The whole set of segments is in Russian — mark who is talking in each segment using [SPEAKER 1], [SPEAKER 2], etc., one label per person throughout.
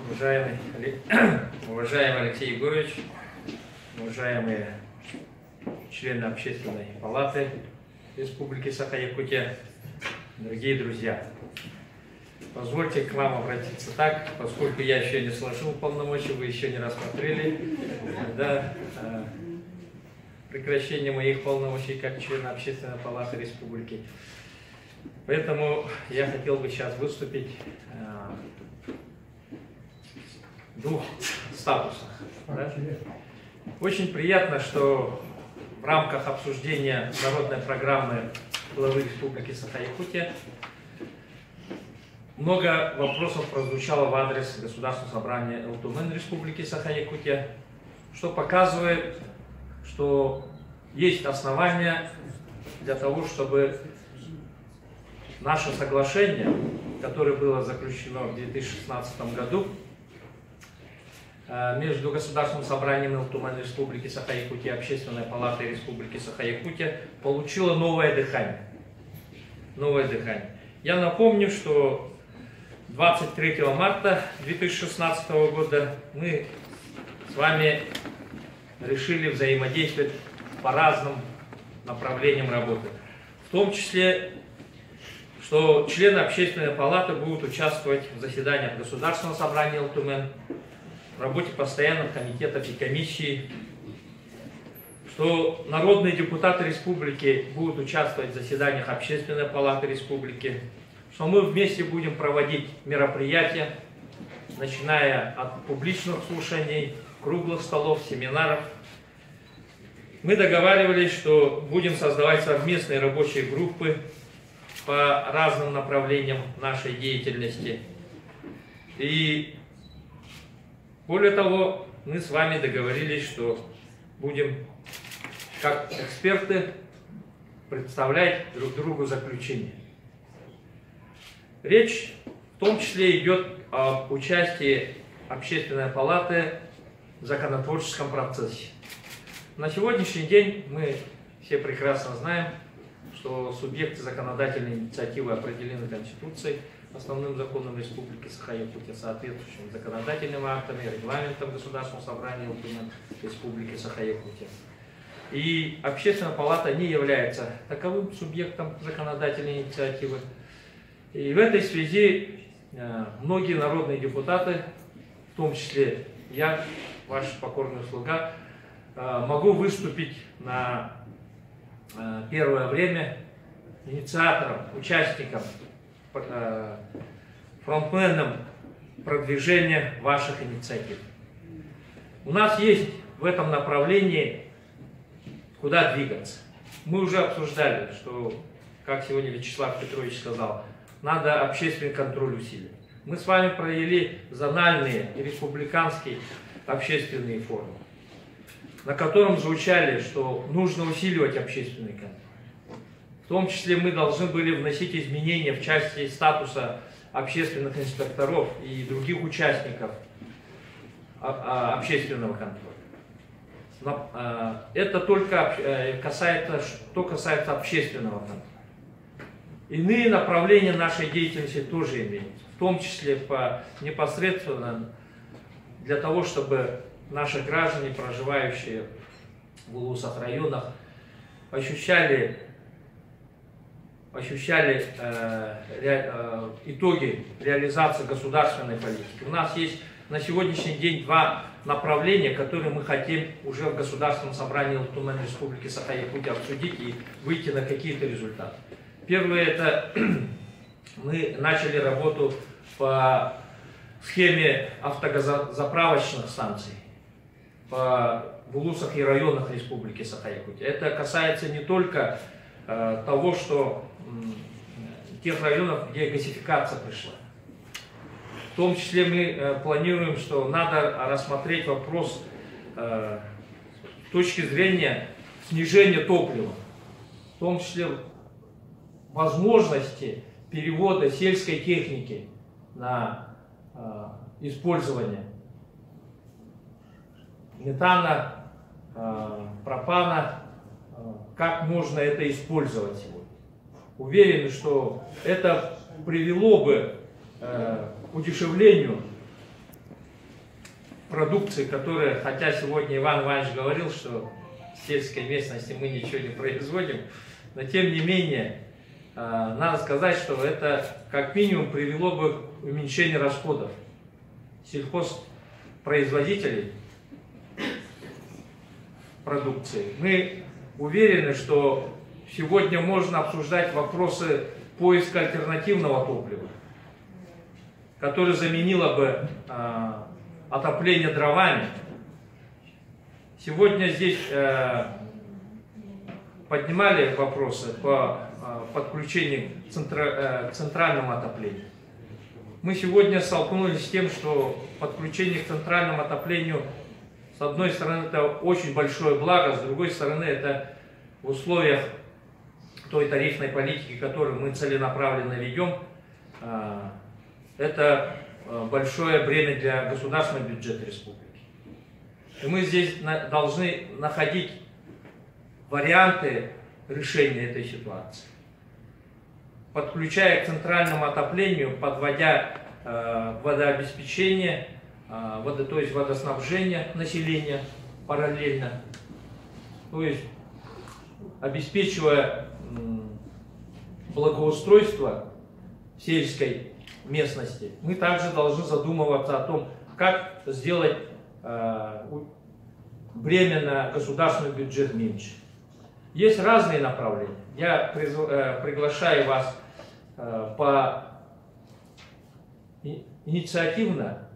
[SPEAKER 1] Уважаемый Алексей Егорович, уважаемые члены Общественной палаты Республики Саха-Якутия, дорогие друзья, позвольте к вам обратиться так, поскольку я еще не сложил полномочия, вы еще не рассмотрели прекращение моих полномочий как члена Общественной палаты Республики. Поэтому я хотел бы сейчас выступить в двух статусах. Да? Очень приятно, что в рамках обсуждения народной программы главы Республики Саха-Якутия много вопросов прозвучало в адрес Государственного собрания ЛТУМН Республики Саха-Якутия, что показывает, что есть основания для того, чтобы наше соглашение, которое было заключено в 2016 году между Государственным собранием ЛТУМН Республики Саха-Якутия и Общественной палатой Республики Саха-Якутия, получило новое дыхание. Новое дыхание. Я напомню, что 23 марта 2016 года мы с вами решили взаимодействовать по разным направлениям работы. В том числе, что члены Общественной палаты будут участвовать в заседаниях Государственного собрания ЛТУМН, в работе постоянных комитетов и комиссий, что народные депутаты республики будут участвовать в заседаниях Общественной палаты республики, что мы вместе будем проводить мероприятия, начиная от публичных слушаний, круглых столов, семинаров. Мы договаривались, что будем создавать совместные рабочие группы по разным направлениям нашей деятельности. И более того, мы с вами договорились, что будем, как эксперты, представлять друг другу заключение. Речь в том числе идет об участии Общественной палаты в законотворческом процессе. На сегодняшний день мы все прекрасно знаем, что субъекты законодательной инициативы определены Конституцией, основным законом Республики Саха-Якутия, соответствующими законодательными актами, регламентом Государственного собрания ЛТУМН Республики Саха-Якутия. И Общественная палата не является таковым субъектом законодательной инициативы. И в этой связи многие народные депутаты, в том числе я, ваш покорный слуга, могу выступить на первое время инициатором, участником, фронтменом продвижения ваших инициатив. У нас есть в этом направлении куда двигаться. Мы уже обсуждали, что, как сегодня Вячеслав Петрович сказал, надо общественный контроль усилить. Мы с вами провели зональные и республиканские общественные форумы, на котором звучали, что нужно усиливать общественный контроль. В том числе мы должны были вносить изменения в части статуса общественных инспекторов и других участников общественного контроля. Это только касается общественного контроля. Иные направления нашей деятельности тоже имеются, в том числе непосредственно для того, чтобы наши граждане, проживающие в улусах, районах, ощущали итоги реализации государственной политики. У нас есть на сегодняшний день два направления, которые мы хотим уже в Государственном собрании ЛТУМН Республики Саха-Якутия обсудить и выйти на какие-то результаты. Первое — это мы начали работу по схеме автозаправочных станций в улусах и районах Республики Саха-Якутия. Это касается не только того, что тех районов, где газификация пришла. В том числе мы планируем, что надо рассмотреть вопрос с точки зрения снижения топлива, в том числе возможности перевода сельской техники на использование метана, пропана, как можно это использовать сегодня. Уверены, что это привело бы к удешевлению продукции, которая, хотя сегодня Иван Иванович говорил, что в сельской местности мы ничего не производим, но тем не менее, надо сказать, что это как минимум привело бы к уменьшению расходов сельхозпроизводителей продукции. Мы уверены, что сегодня можно обсуждать вопросы поиска альтернативного топлива, которое заменило бы отопление дровами. Сегодня здесь поднимали вопросы по подключению к центральному отоплению. Мы сегодня столкнулись с тем, что подключение к центральному отоплению, с одной стороны, это очень большое благо, с другой стороны, это в условиях той тарифной политики, которую мы целенаправленно ведем, это большое бремя для государственного бюджета республики. И мы здесь должны находить варианты решения этой ситуации, подключая к центральному отоплению, подводя водообеспечение, то есть водоснабжение населения параллельно, то есть обеспечивая благоустройство сельской местности, мы также должны задумываться о том, как сделать бремя на государственный бюджет меньше. Есть разные направления. Я приглашаю вас инициативно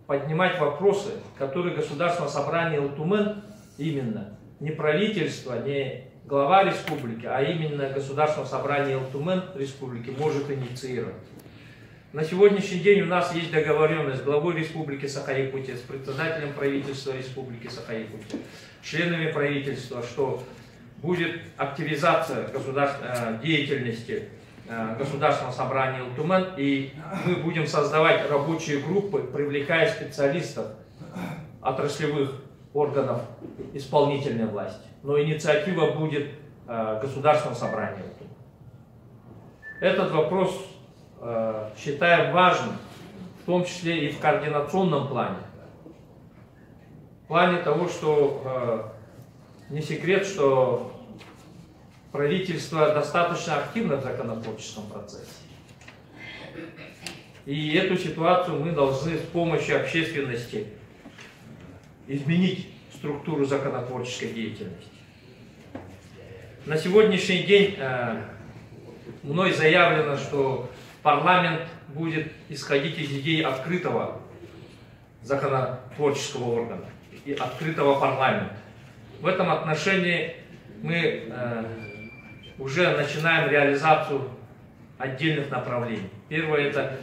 [SPEAKER 1] поднимать вопросы, которые Государственное собрание Ултумен, именно не правительство, не глава республики, а именно Государственное собрание Ултумен республики может инициировать. На сегодняшний день у нас есть договоренность с главой Республики Саха-Якутия, с председателем правительства Республики Саха-Якутия, членами правительства, что будет активизация деятельности Государственного собрания Ултумен, и мы будем создавать рабочие группы, привлекая специалистов отраслевых органов исполнительной власти. Но инициатива будет Государственного собрания Ултумен. Этот вопрос считаем важным, в том числе и в координационном плане. В плане того, что не секрет, что правительство достаточно активно в законотворческом процессе. И эту ситуацию мы должны с помощью общественности изменить структуру законотворческой деятельности. На сегодняшний день мной заявлено, что парламент будет исходить из идеи открытого законотворческого органа и открытого парламента. В этом отношении мы уже начинаем реализацию отдельных направлений. Первое – это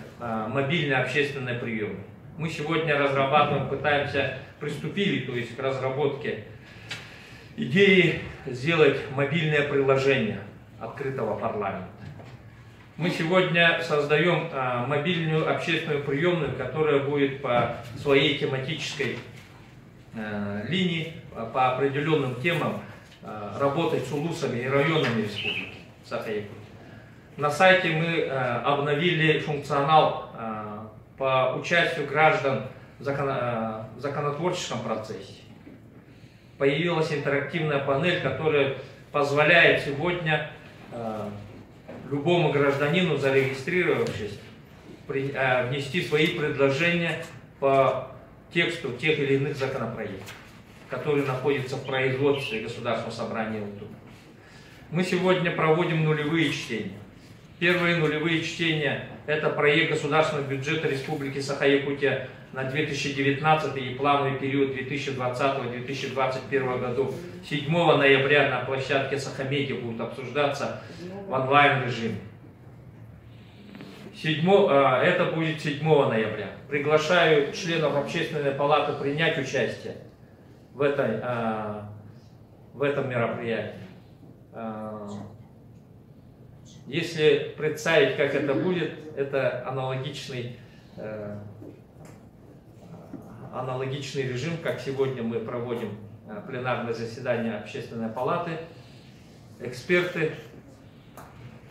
[SPEAKER 1] мобильные общественные приемы. Мы сегодня разрабатываем, приступили, то есть к разработке идеи сделать мобильное приложение открытого парламента. Мы сегодня создаем мобильную общественную приемную, которая будет по своей тематической линии, по определенным темам работать с улусами и районами республики Саха-Якутия. На сайте мы обновили функционал по участию граждан в законотворческом процессе. Появилась интерактивная панель, которая позволяет сегодня любому гражданину, зарегистрировавшись, внести свои предложения по тексту тех или иных законопроектов, которые находятся в производстве Государственного собрания Ултумен. Мы сегодня проводим нулевые чтения. Первые нулевые чтения – это проект государственного бюджета Республики Саха-Якутия на 2019 и плановый период 2020-2021 году. 7 ноября на площадке Сахамедиа будут обсуждаться в онлайн-режиме. Это будет 7 ноября. Приглашаю членов Общественной палаты принять участие в этом мероприятии. Если представить, как это будет, это аналогичный режим, как сегодня мы проводим пленарное заседание Общественной палаты. Эксперты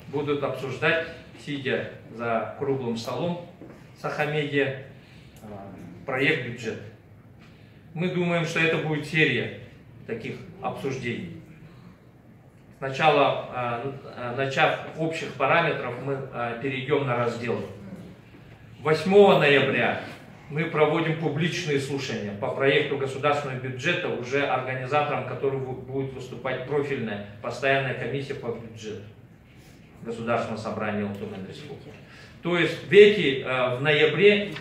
[SPEAKER 1] будут обсуждать, сидя за круглым столом Сахамедиа, проект бюджета. Мы думаем, что это будет серия таких обсуждений. Сначала, начав общих параметров, мы перейдем на разделы. 8 ноября мы проводим публичные слушания по проекту государственного бюджета, уже организатором которого будет выступать профильная постоянная комиссия по бюджету Государственного собрания Алтумен Республики. То есть в ноябре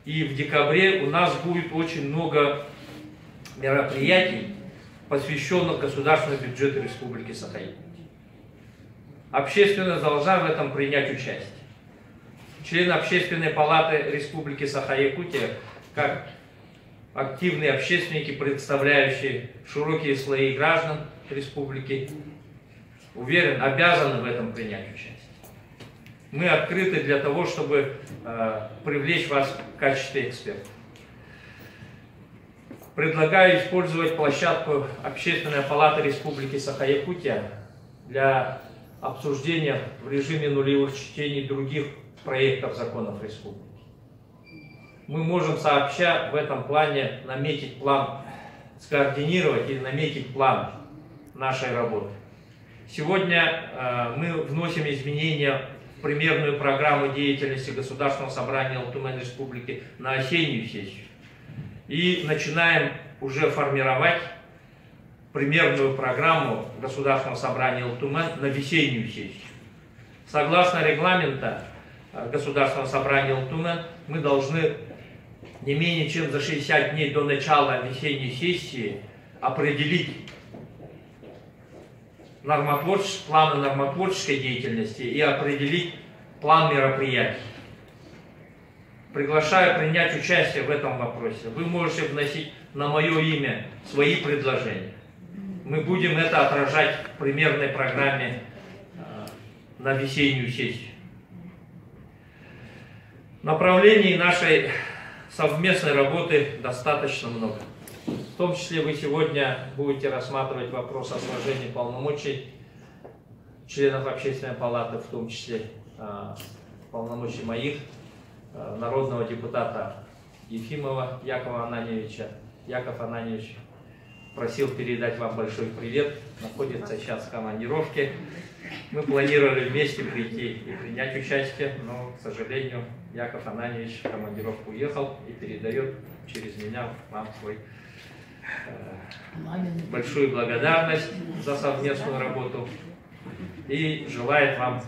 [SPEAKER 1] и в декабре у нас будет очень много мероприятий, посвященных государственному бюджету Республики Саха-Якутия. Общественность должна в этом принять участие. Члены Общественной палаты Республики Саха-Якутия, как активные общественники, представляющие широкие слои граждан республики, уверен, обязаны в этом принять участие. Мы открыты для того, чтобы привлечь вас в качестве экспертов. Предлагаю использовать площадку Общественной палаты Республики Саха-Якутия для обсуждения в режиме нулевых чтений других проектов законов республики. Мы можем сообща в этом плане наметить план, скоординировать и наметить план нашей работы. Сегодня мы вносим изменения в примерную программу деятельности Государственного собрания Алтумен Республики на осеннюю сессию. И начинаем уже формировать примерную программу Государственного собрания Алтумен на весеннюю сессию. Согласно регламенту Государственного собрания Алтумен, мы должны не менее чем за 60 дней до начала весенней сессии определить планы нормотворческой деятельности и определить план мероприятий. Приглашаю принять участие в этом вопросе. Вы можете вносить на мое имя свои предложения. Мы будем это отражать в примерной программе на весеннюю сессию. Направлений нашей совместной работы достаточно много. В том числе вы сегодня будете рассматривать вопрос о сложении полномочий членов Общественной палаты, в том числе полномочий моих, народного депутата Ефимова Якова Ананьевича. Яков Ананьевич просил передать вам большой привет, находится сейчас в командировке. Мы планировали вместе прийти и принять участие, но, к сожалению, Яков Ананьевич в командировку уехал и передает через меня вам свой большую благодарность за совместную работу и желает вам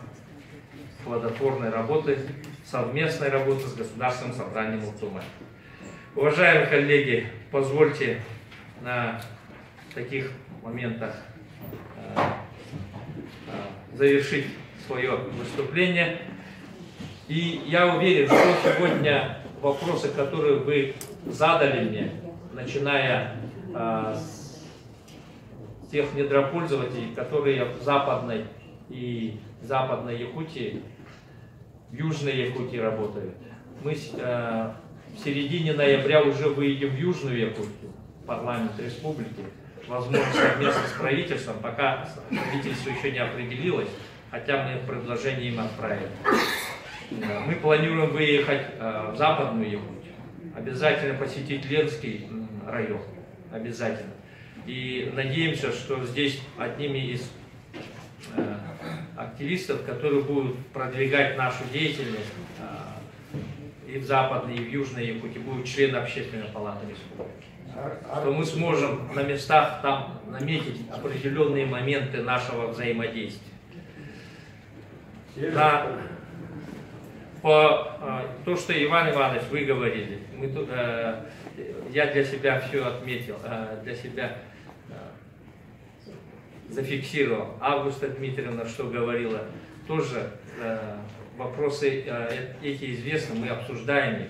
[SPEAKER 1] плодотворной работы, совместной работы с Государственным собранием Алтумен. Уважаемые коллеги, позвольте на таких моментах завершить свое выступление. И я уверен, что сегодня вопросы, которые вы задали мне, начиная с тех недропользователей, которые в Западной и Западной Якутии, в Южной Якутии работают. Мы в середине ноября уже выйдем в Южную Якутию, парламент республики, возможно, совместно с правительством, пока правительство еще не определилось, хотя мы предложение им отправили. Мы планируем выехать в Западную Якутию, обязательно посетить Ленский район, обязательно. И надеемся, что здесь одними из активистов, которые будут продвигать нашу деятельность и в Западной, и в Южной Якутии, будут члены Общественной палаты республики. Что мы сможем на местах там наметить определенные моменты нашего взаимодействия. То, что Иван Иванович, вы говорили, я для себя все отметил, для себя зафиксировал. Августа Дмитриевна, что говорила, тоже вопросы эти известны, мы обсуждаем их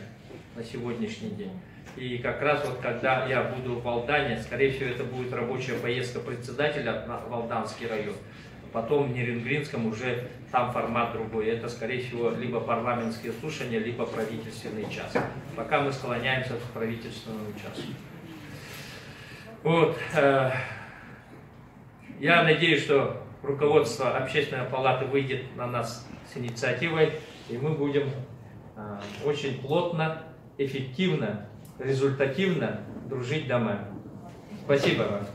[SPEAKER 1] на сегодняшний день. И как раз вот когда я буду в Алдане, скорее всего, это будет рабочая поездка председателя в Алданский район. Потом в Нерингринском уже там формат другой. Это, скорее всего, либо парламентские слушания, либо правительственный час. Пока мы склоняемся к правительственному часу. Вот. Я надеюсь, что руководство Общественной палаты выйдет на нас с инициативой, и мы будем очень плотно, эффективно, результативно дружить домами. Спасибо вам.